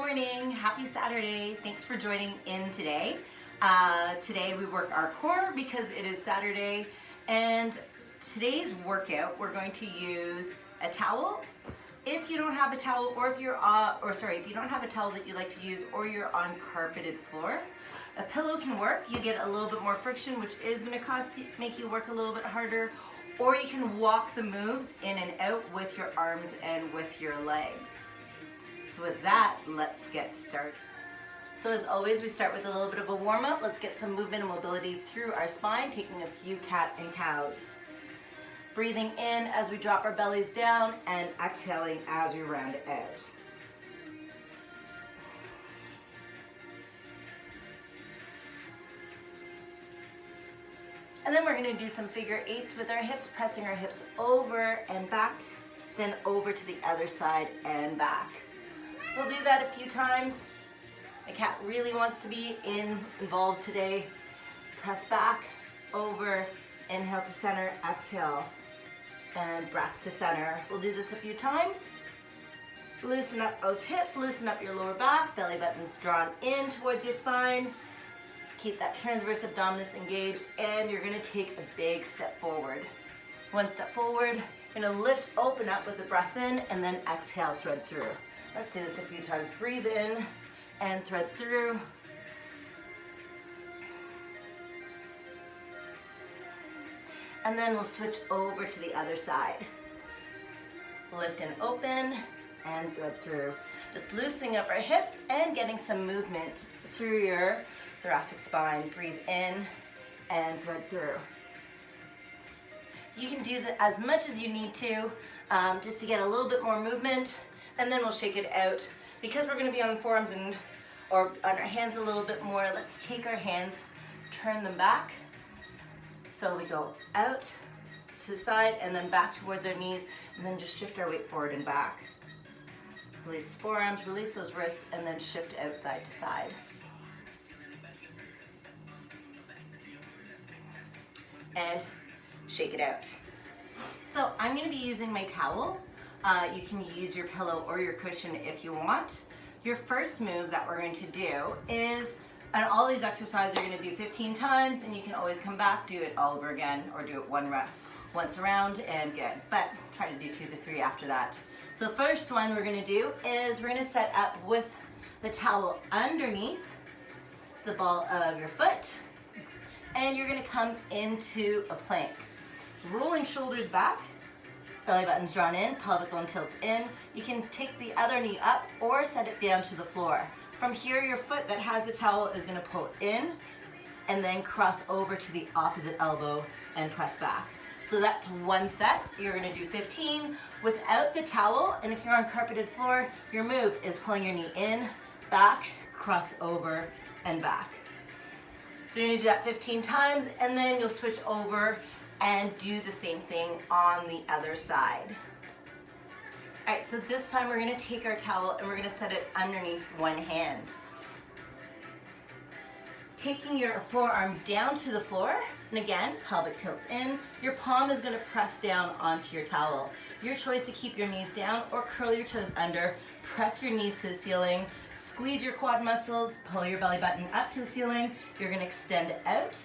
morning, happy Saturday. Thanks for joining in today. Today we work our core because it is Saturday, and today's workout we're going to use a towel. If you don't have a towel, or if you're if you don't have a towel that you like to use, or you're on carpeted floor, a pillow can work. You get a little bit more friction, which is going to make you work a little bit harder, or you can walk the moves in and out with your arms and with your legs. So with that, let's get started. So as always, we start with a little bit of a warm-up. Let's get some movement and mobility through our spine, taking a few cat and cows. Breathing in as we drop our bellies down, and exhaling as we round it out. And then we're going to do some figure eights with our hips, pressing our hips over and back, then over to the other side and back. We'll do that a few times. The cat really wants to be involved today. Press back, over, inhale to center, exhale, and breath to center. We'll do this a few times. Loosen up those hips, loosen up your lower back, belly button's drawn in towards your spine. Keep that transverse abdominis engaged, and you're gonna take a big step forward. One step forward, you're gonna lift, open up with the breath in, and then exhale, thread through. Let's do this a few times. Breathe in and thread through. And then we'll switch over to the other side. Lift and open and thread through. Just loosening up our hips and getting some movement through your thoracic spine. Breathe in and thread through. You can do that as much as you need to, just to get a little bit more movement, and then we'll shake it out. Because we're going to be on the forearms or on our hands a little bit more, let's take our hands, turn them back. So we go out to the side and then back towards our knees, and then just shift our weight forward and back. Release the forearms, release those wrists, and then shift outside to side. And shake it out. So I'm going to be using my towel. You can use your pillow or your cushion if you want. Your first move that we're going to do is, and all these exercises you're going to do 15 times, and you can always come back, do it all over again, or do it once around, and good. But try to do 2 to 3 after that. So the first one we're going to do is we're going to set up with the towel underneath the ball of your foot, and you're going to come into a plank. Rolling shoulders back, belly button's drawn in, pelvic bone tilts in. You can take the other knee up or set it down to the floor. From here, your foot that has the towel is going to pull in and then cross over to the opposite elbow and press back. So that's one set. You're going to do 15 without the towel, and if you're on carpeted floor, your move is pulling your knee in, back, cross over, and back. So you're going to do that 15 times, and then you'll switch over and do the same thing on the other side. All right, so this time we're going to take our towel and we're going to set it underneath one hand. Taking your forearm down to the floor, and again, pelvic tilts in, your palm is going to press down onto your towel. Your choice to keep your knees down or curl your toes under, press your knees to the ceiling, squeeze your quad muscles, pull your belly button up to the ceiling. You're going to extend out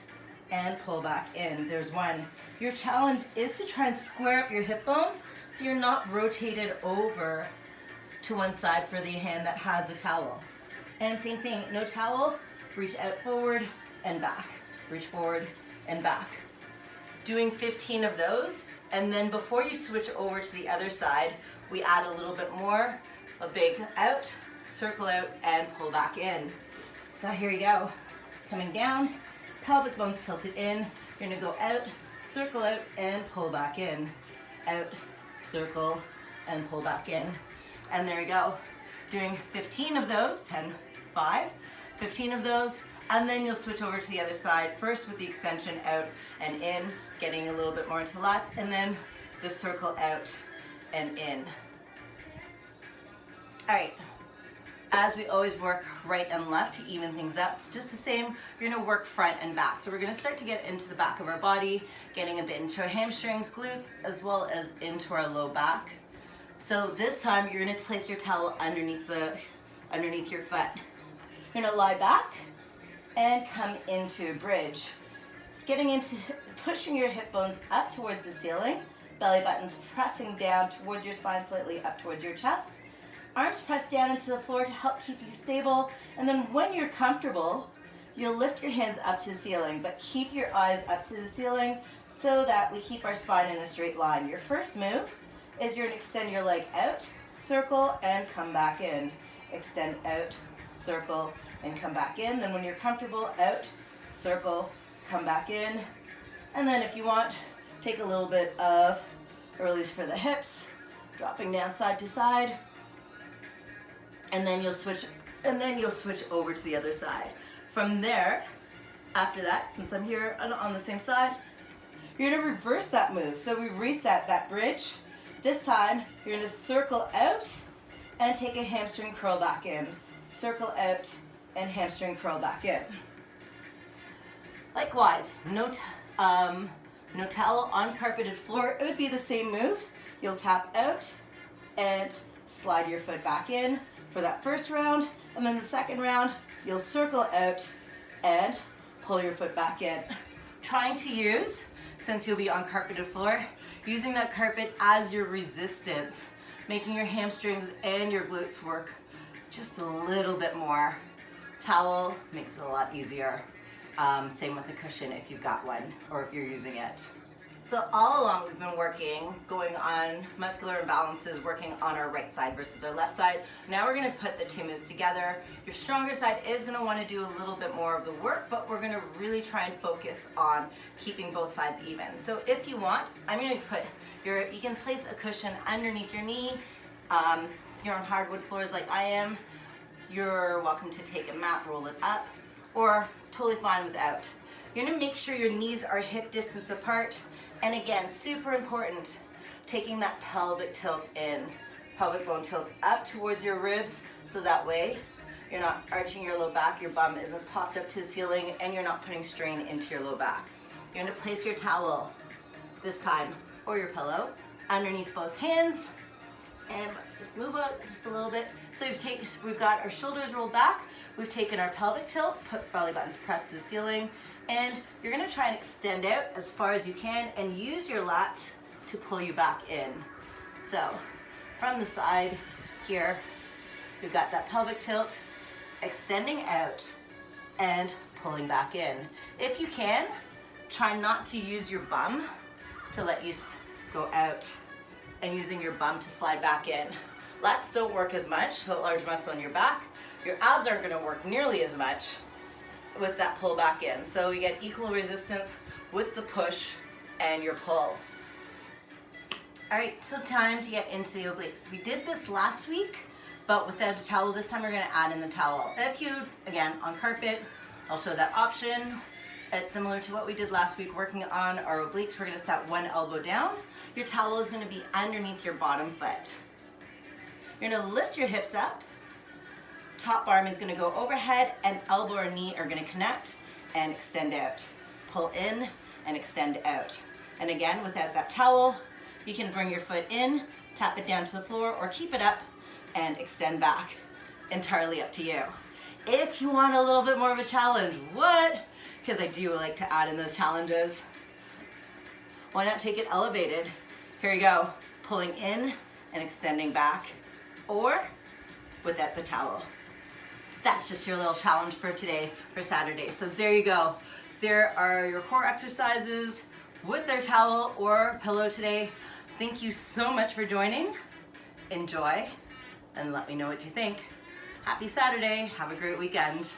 and pull back in. There's one. Your challenge is to try and square up your hip bones so you're not rotated over to one side for the hand that has the towel. And same thing, no towel, reach out forward and back. Reach forward and back. Doing 15 of those, and then before you switch over to the other side, we add a little bit more, a big out, circle out, and pull back in. So here you go. Coming down, pelvic bones tilted in. You're gonna go out, circle out, and pull back in. Out, circle, and pull back in. And there you go. Doing 15 of those, 10, 5, 15 of those, and then you'll switch over to the other side, first with the extension out and in, getting a little bit more into lats, and then the circle out and in. All right. As we always work right and left to even things up, just the same, you're gonna work front and back. So we're gonna start to get into the back of our body, getting a bit into our hamstrings, glutes, as well as into our low back. So this time you're gonna place your towel underneath the underneath your foot. You're gonna lie back and come into bridge. Just getting into, pushing your hip bones up towards the ceiling, belly buttons pressing down towards your spine, slightly up towards your chest. Arms pressed down into the floor to help keep you stable. And then when you're comfortable, you'll lift your hands up to the ceiling, but keep your eyes up to the ceiling so that we keep our spine in a straight line. Your first move is you're gonna extend your leg out, circle, and come back in. Extend out, circle, and come back in. Then when you're comfortable, out, circle, come back in. And then if you want, take a little bit of a release for the hips, dropping down side to side. And then you'll switch over to the other side. From there, after that, since I'm here on the same side, you're gonna reverse that move. So we reset that bridge. This time, you're gonna circle out and take a hamstring curl back in. Circle out and hamstring curl back in. Likewise, no towel on carpeted floor. It would be the same move. You'll tap out and slide your foot back in for that first round. And then the second round, you'll circle out and pull your foot back in. Trying to use, since you'll be on carpeted floor, using that carpet as your resistance, making your hamstrings and your glutes work just a little bit more. Towel makes it a lot easier. Same with a cushion if you've got one or if you're using it. So all along we've been going on muscular imbalances, working on our right side versus our left side. Now we're gonna put the two moves together. Your stronger side is gonna wanna do a little bit more of the work, but we're gonna really try and focus on keeping both sides even. So if you want, I'm gonna put you can place a cushion underneath your knee. You're on hardwood floors like I am. You're welcome to take a mat, roll it up, or totally fine without. You're gonna make sure your knees are hip distance apart. And again, super important, taking that pelvic tilt in. Pelvic bone tilts up towards your ribs, so that way you're not arching your low back, your bum isn't popped up to the ceiling, and you're not putting strain into your low back. You're gonna place your towel this time, or your pillow, underneath both hands. And let's just move out just a little bit. So we've got our shoulders rolled back, we've taken our pelvic tilt, put belly buttons pressed to the ceiling, and you're gonna try and extend out as far as you can and use your lats to pull you back in. So from the side here, we've got that pelvic tilt, extending out and pulling back in. If you can, try not to use your bum to let you go out and using your bum to slide back in. Lats don't work as much, the large muscle in your back. Your abs aren't gonna work nearly as much with that pull back in. So you get equal resistance with the push and your pull. All right, so time to get into the obliques. We did this last week, but without a towel. This time we're gonna add in the towel. If you, again, on carpet, I'll show that option. It's similar to what we did last week, working on our obliques. We're gonna set one elbow down. Your towel is gonna be underneath your bottom foot. You're gonna lift your hips up. Top arm is gonna go overhead, and elbow or knee are gonna connect and extend out. Pull in and extend out. And again, without that towel, you can bring your foot in, tap it down to the floor, or keep it up and extend back. Entirely up to you. If you want a little bit more of a challenge, because I do like to add in those challenges, why not take it elevated? Here you go, pulling in and extending back, or without the towel. That's just your little challenge for today, for Saturday. So there you go. There are your core exercises with their towel or pillow today. Thank you so much for joining. Enjoy, and let me know what you think. Happy Saturday. Have a great weekend.